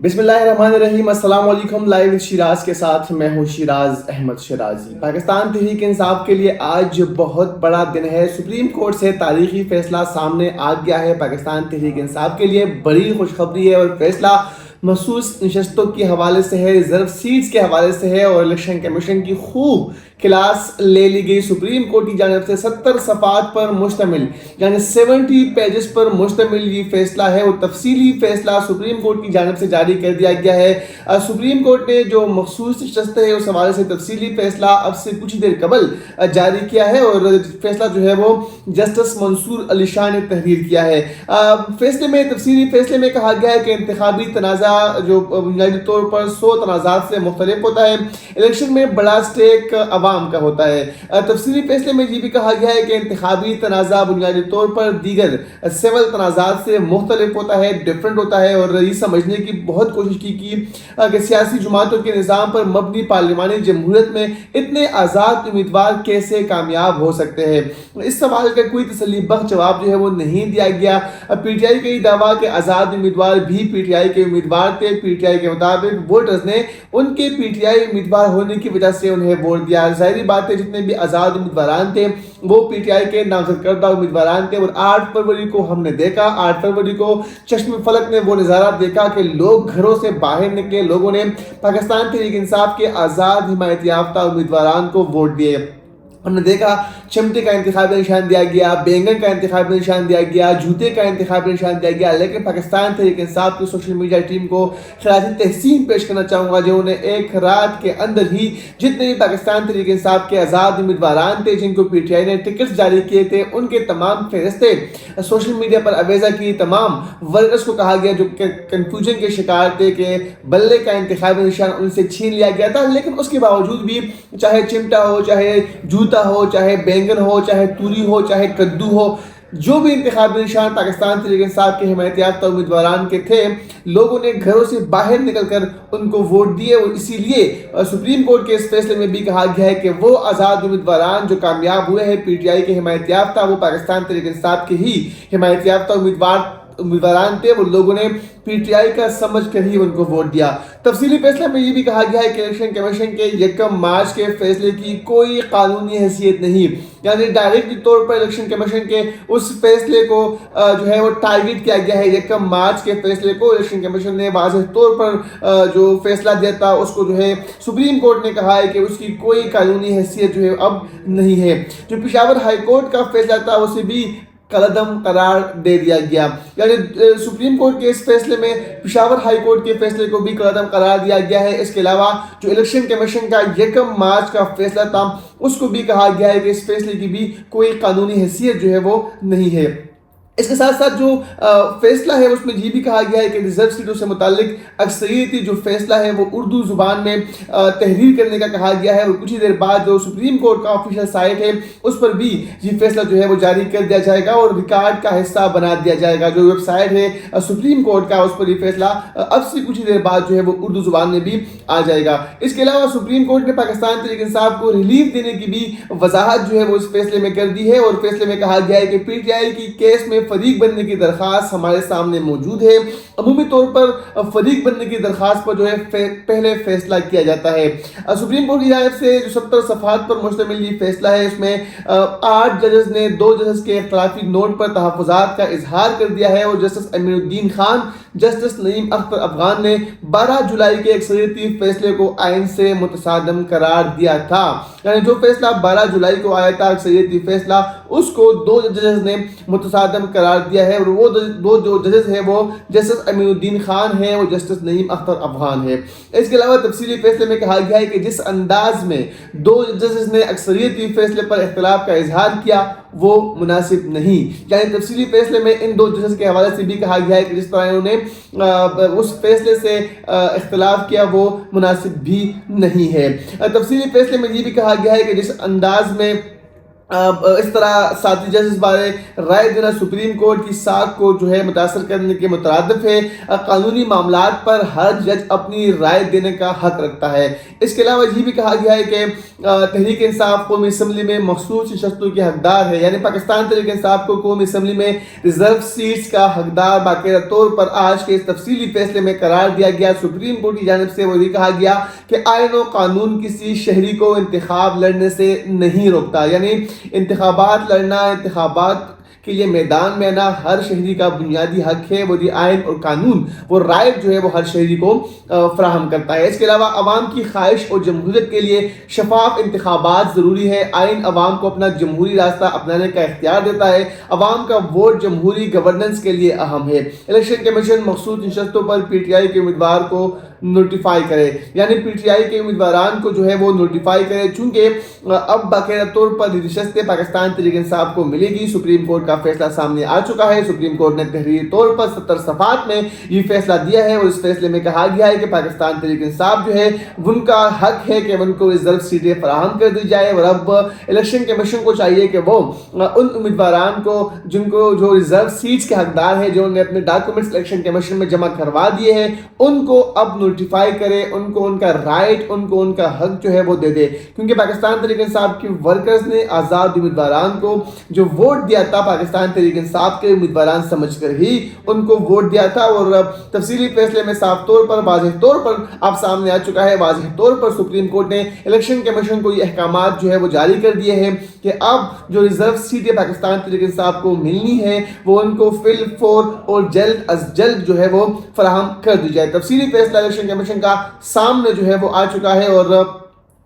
بسم اللہ الرحمن الرحیم، السلام علیکم۔ لائیو شیراز کے ساتھ میں ہوں شیراز احمد شیرازی۔ پاکستان تحریک انصاف کے لیے آج بہت بڑا دن ہے۔ سپریم کورٹ سے تاریخی فیصلہ سامنے آ گیا ہے۔ پاکستان تحریک انصاف کے لیے بڑی خوشخبری ہے اور فیصلہ مخصوص نشستوں کے حوالے سے ہے، ریزرو سیٹس کے حوالے سے ہے اور الیکشن کمیشن کی خوب کلاس لے لی گئی۔ سپریم کورٹ کی جانب سے 70 صفحات پر مشتمل یعنی 70 پیجز پر مشتمل یہ فیصلہ ہے اور تفصیلی فیصلہ سپریم کورٹ کی جانب سے جاری کر دیا گیا ہے۔ سپریم کورٹ نے جو مخصوص نشست ہے اس حوالے سے تفصیلی فیصلہ اب سے کچھ ہی دیر قبل جاری کیا ہے اور فیصلہ جو ہے وہ جسٹس منصور علی شاہ نے تحریر کیا ہے۔ تفصیلی فیصلے میں کہا گیا ہے کہ انتخابی تنازع جو بنیادی طور پر 100 تنازعات سے مختلف ہوتا ہے، الیکشن میں بڑا سٹیک عوام کا ہوتا ہے۔ تفصیلی فیصلے میں یہ بھی کہا گیا ہے کہ انتخابی تنازع بنیادی طور پر دیگر سول تنازعات سے مختلف ہوتا ہے، ڈیفرنٹ ہوتا ہے، اور یہ سمجھنے کی بہت کوشش کی کہ سیاسی جماعتوں کے نظام پر مبنی پارلیمانی جمہوریت میں اتنے آزاد امیدوار کیسے کامیاب ہو سکتے ہیں۔ اس سوال کا کوئی تسلی بخش جواب جو ہے وہ نہیں دیا گیا۔ پی ٹی آئی کا یہ دعویٰ کہ آزاد امیدوار بھی پی ٹی آئی کے امیدوار تھے، پی ٹی آئی کے مطابق ووٹرز نے ان کے پی ٹی آئی امیدوار ہونے کی وجہ سے انہیں ووٹ دیا۔ ظاہری بات ہے جتنے بھی آزاد امیدواران تھے وہ پی ٹی آئی کے نامزد کردہ امیدواران تھے، اور 8 فروری کو ہم نے دیکھا، 8 فروری کو چشم فلک نے وہ نظارہ دیکھا کہ لوگ گھروں سے باہر نکلے، لوگوں نے پاکستان تحریک انصاف کے آزاد حمایت یافتہ امیدواران کو ووٹ دیے۔ ہم نے دیکھا چمٹے کا انتخابی نشان دیا گیا، بینگن کا انتخابی نشان دیا گیا، جوتے کا انتخابی نشان دیا گیا، لیکن پاکستان تحریک انصاف کی سوشل میڈیا ٹیم کو خراج تحسین پیش کرنا چاہوں گا، جو انہیں ایک رات کے اندر ہی جتنے بھی پاکستان تحریک انصاف کے آزاد امیدواران تھے جن کو پی ٹی آئی نے ٹکٹس جاری کیے تھے، ان کے تمام فہرستیں سوشل میڈیا پر اویزا کی۔ تمام ورکرز کو کہا گیا جو کنفیوژن کے شکار تھے کہ بلے کا انتخابی نشان ان سے چھین لیا گیا تھا، لیکن اس کے باوجود بھی چاہے چمٹا ہو، چاہے جوتا ہو، چاہے بینگن ہو، چاہے توری ہو، چاہے کدو ہو، جو بھی انتخابی نشان پاکستان تحریک انصاف کے حمایت یافتہ امیدواران کے تھے، لوگوں نے گھروں سے باہر نکل کر ان کو ووٹ دیے۔ اور اسی لیے سپریم کورٹ کے اس فیصلے میں بھی کہا گیا ہے کہ وہ آزاد امیدواران جو کامیاب ہوئے ہیں پی ٹی آئی کے حمایت یافتہ، وہ پاکستان تحریک انصاف کے ہی حمایت یافتہ امیدواران تھے، وہ لوگوں نے پی ٹی آئی کا سمجھ کر ہی ان کو ووٹ دیا۔ تفصیلی فیصلے میں یہ بھی کہا گیا ہے کہ الیکشن کمیشن کے 1 مارچ کے فیصلے کی کوئی قانونی حیثیت نہیں، یعنی ڈائریکٹ طور پر الیکشن کمیشن کے اس فیصلے کو جو ہے وہ ٹارگٹ کیا گیا ہے۔ 1 مارچ کے فیصلے کو الیکشن کمیشن نے واضح طور پر جو فیصلہ دیا تھا اس کو جو ہے سپریم کورٹ نے کہا ہے کہ اس کی کوئی قانونی حیثیت جو ہے اب نہیں ہے۔ جو پشاور ہائی کورٹ کا فیصلہ تھا اسے بھی قلعدم قرار دے دیا گیا، یعنی سپریم کورٹ کے اس فیصلے میں پشاور ہائی کورٹ کے فیصلے کو بھی قلعدم قرار دیا گیا ہے۔ اس کے علاوہ جو الیکشن کمیشن کا 1 مارچ کا فیصلہ تھا اس کو بھی کہا گیا ہے کہ اس فیصلے کی بھی کوئی قانونی حیثیت جو ہے وہ نہیں ہے۔ اس کے ساتھ ساتھ جو فیصلہ ہے اس میں یہ بھی کہا گیا ہے کہ ریزرو سیٹوں سے متعلق اکثریتی جو فیصلہ ہے وہ اردو زبان میں تحریر کرنے کا کہا گیا ہے، اور کچھ ہی دیر بعد جو سپریم کورٹ کا آفیشیل سائٹ ہے اس پر بھی یہ فیصلہ جو ہے وہ جاری کر دیا جائے گا اور ریکارڈ کا حصہ بنا دیا جائے گا۔ جو ویب سائٹ ہے سپریم کورٹ کا اس پر یہ فیصلہ اب سے کچھ ہی دیر بعد جو ہے وہ اردو زبان میں بھی آ جائے گا۔ اس کے علاوہ سپریم کورٹ نے پاکستان تحریک انصاف کو ریلیف دینے کی بھی وضاحت جو ہے وہ اس فیصلے میں کر دی ہے، اور فیصلے میں کہا گیا ہے کہ پی ٹی آئی کی کیس میں فریق بننے کی درخواست ہمارے سامنے موجود ہے۔ عمومی طور پر فریق بننے کی درخواست پر جو ہے پہلے فیصلہ کیا جاتا ہے۔ سپریم کورٹ کی جانب سے جو 70 صفحات پر مشتمل یہ فیصلہ ہے، اس میں 8 ججز نے 2 ججز کے اختلافی نوٹ پر تحفظات کا اظہار کر دیا ہے، اور جسٹس امین الدین خان، جسٹس نعیم اختر افغان نے 12 جولائی کے اکثریتی فیصلے کو آئین سے متصادم قرار دیا تھا، یعنی جو فیصلہ 12 جولائی کو آیا تھا اکثریتی فیصلہ، اس کو 2 ججز نے متصادم قرار دیا ہے، اور وہ 2 جو ججز ہیں وہ جسٹس امین الدین خان ہیں اور جسٹس نعیم اختر افغان ہے۔ اس کے علاوہ تفصیلی فیصلے میں کہا گیا ہے کہ جس انداز میں 2 ججز نے اکثریتی فیصلے پر اختلاف کا اظہار کیا وہ مناسب نہیں، یعنی تفصیلی فیصلے میں ان 2 ججز کے حوالے سے بھی کہا گیا ہے کہ جس طرح انہوں نے اس فیصلے سے اختلاف کیا وہ مناسب بھی نہیں ہے۔ تفصیلی فیصلے میں یہ بھی کہا گیا ہے کہ جس انداز میں اس طرح ساتھی جج اس بارے رائے دینا سپریم کورٹ کی ساکھ کو جو ہے متاثر کرنے کے مترادف ہے۔ قانونی معاملات پر ہر جج اپنی رائے دینے کا حق رکھتا ہے۔ اس کے علاوہ یہ بھی کہا گیا ہے کہ تحریک انصاف قومی اسمبلی میں مخصوص نشستوں کی حقدار ہے، یعنی پاکستان تحریک انصاف کو قومی اسمبلی میں ریزرو سیٹس کا حقدار باقاعدہ طور پر آج کے اس تفصیلی فیصلے میں قرار دیا گیا۔ سپریم کورٹ کی جانب سے وہ یہ کہا گیا کہ آئین و قانون کسی شہری کو انتخاب لڑنے سے نہیں روکتا، یعنی انتخابات لڑنا، انتخابات کے لیے میدان میں آنا ہر شہری کا بنیادی حق ہے۔ وہ آئین اور قانون وہ رائٹ جو ہے وہ ہر شہری کو فراہم کرتا ہے۔ اس کے علاوہ عوام کی خواہش اور جمہوریت کے لیے شفاف انتخابات ضروری ہے۔ آئین عوام کو اپنا جمہوری راستہ اپنانے کا اختیار دیتا ہے۔ عوام کا ووٹ جمہوری گورننس کے لیے اہم ہے۔ الیکشن کمیشن مخصوص نشستوں پر پی ٹی آئی کے امیدوار کو نوٹیفائی کرے، یعنی پی ٹی آئی کے امیدواران کو جو ہے وہ نوٹیفائی کرے، چونکہ اب باقاعدہ طور پر یہ نشستیں پاکستان تحریک انصاف کو ملے گی۔ سپریم کورٹ کا فیصلہ سامنے آ چکا ہے۔ سپریم کورٹ نے تحریری طور پر 70 صفحات میں یہ فیصلہ دیا ہے، اور اس فیصلے میں کہا گیا ہے کہ پاکستان تحریک انصاف جو ہے ان کا حق ہے کہ ان کو ریزرو سیٹیں فراہم کر دی جائے، اور اب الیکشن کمیشن کو چاہیے کہ وہ ان امیدواران کو جن کو جو ریزرو سیٹس کے حقدار ہیں، جو انہوں نے اپنے ڈاکومنٹس الیکشن کمیشن میں جمع کروا دیے ہیں، ان کو اب نوٹیفائی کرے، ان کو ان کا رائٹ، ان کو ان کا حق جو ہے وہ دے دے، کیونکہ پاکستان تحریک انصاف کی ورکرز نے آزاد امیدواران کو جو ووٹ دیا تھا پاکستان تحریک انصاف کے امیدواران سمجھ کر ہی ان کو ووٹ دیا تھا، اور تفصیلی فیصلے میں صاف طور پر واضح طور پر اب سامنے آ چکا ہے۔ واضح طور پر سپریم کورٹ نے الیکشن کمیشن کو یہ احکامات جو ہے وہ جاری کر دیے ہیں کہ اب جو ریزرو سیٹیں پاکستان تحریک انصاف کو ملنی ہے وہ ان کو فی الفور اور جلد از جلد جو ہے وہ فراہم کر دی جائے۔ تفصیلی فیصلہ الیکشن کمیشن کا سامنے جو ہے وہ آ چکا ہے، اور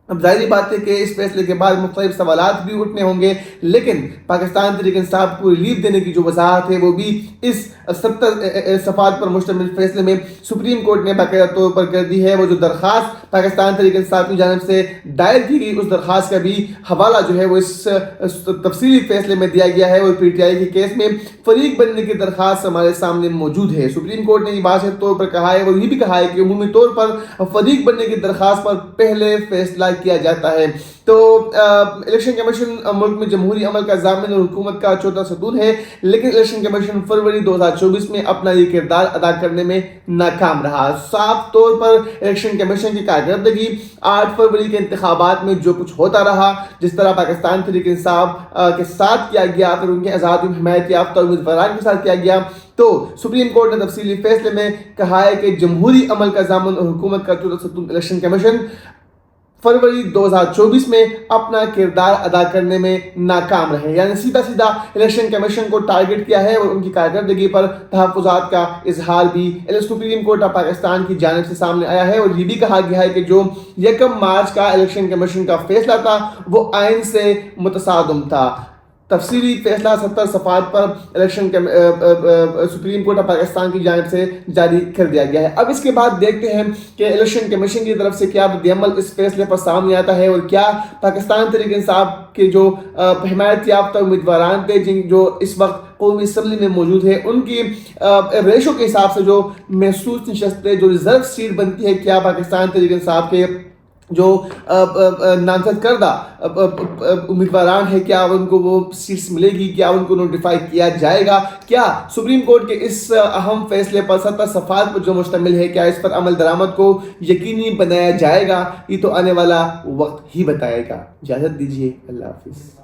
اب ظاہری بات ہے کہ اس فیصلے کے بعد مختلف سوالات بھی اٹھنے ہوں گے، لیکن پاکستان تحریک انصاف کو ریلیف دینے کی جو وضاحت ہے وہ بھی اس 70 صفحات پر مشتمل فیصلے میں سپریم کورٹ نے باقاعدہ طور پر کر دی ہے۔ وہ جو درخواست پاکستان تحریک انصاف کی جانب سے دائر کی گئی، اس درخواست کا بھی حوالہ جو ہے وہ اس تفصیلی فیصلے میں دیا گیا ہے، اور پی ٹی آئی کے کیس میں فریق بننے کی درخواست ہمارے سامنے موجود ہے۔ سپریم کورٹ نے یہ واضح طور پر کہا ہے، اور یہ بھی کہا ہے کہ عمومی طور پر فریق بننے کی درخواست پر پہلے فیصلہ کیا جاتا ہے۔ تو الیکشن کمیشن ملک میں جمہوری عمل کا ضامن اور حکومت کا چوتھا ستون ہے، لیکن الیکشن کمیشن فروری 2024 میں اپنا یہ کردار ادا کرنے میں ناکام رہا۔ صاف طور پر الیکشن کمیشن کی کارکردگی 8 فروری کے انتخابات میں جو کچھ ہوتا رہا، جس طرح پاکستان تحریک انصاف کے ساتھ کیا گیا، پھر ان کے آزاد حمایت یافتہ امیدواران کے ساتھ کیا گیا، تو سپریم کورٹ نے تفصیلی فیصلے میں کہا ہے کہ جمہوری عمل کا ضامن اور حکومت کا چوتھا ستون الیکشن کمیشن فروری 2024 میں اپنا کردار ادا کرنے میں ناکام رہے، یعنی سیدھا الیکشن کمیشن کو ٹارگٹ کیا ہے، اور ان کی کارکردگی پر تحفظات کا اظہار بھی سپریم کورٹ آف پاکستان کی جانب سے سامنے آیا ہے، اور یہ بھی کہا گیا ہے کہ جو 1 مارچ کا الیکشن کمیشن کا فیصلہ تھا وہ آئین سے متصادم تھا۔ تفصیلی فیصلہ 70 صفحات پر سپریم کورٹ آف پاکستان کی جانب سے جاری کر دیا گیا ہے۔ اب اس کے بعد دیکھتے ہیں کہ الیکشن کمیشن کی طرف سے کیا رد عمل اس فیصلے پر سامنے آتا ہے، اور کیا پاکستان تحریک انصاف کے جو حمایت یافتہ امیدواران تھے جو اس وقت قومی اسمبلی میں موجود ہے، ان کی ریشو کے حساب سے جو محسوس نشستیں جو ریزرو سیٹ بنتی ہے، کیا پاکستان تحریک انصاف کے جو نامزد کردہ امیدواران ہیں کیا ان کو وہ سیٹس ملے گی، کیا ان کو نوٹیفائی کیا جائے گا، کیا سپریم کورٹ کے اس اہم فیصلے پر 70 صفحات پر جو مشتمل ہے کیا اس پر عمل درآمد کو یقینی بنایا جائے گا، یہ تو آنے والا وقت ہی بتائے گا۔ اجازت دیجیے، اللہ حافظ۔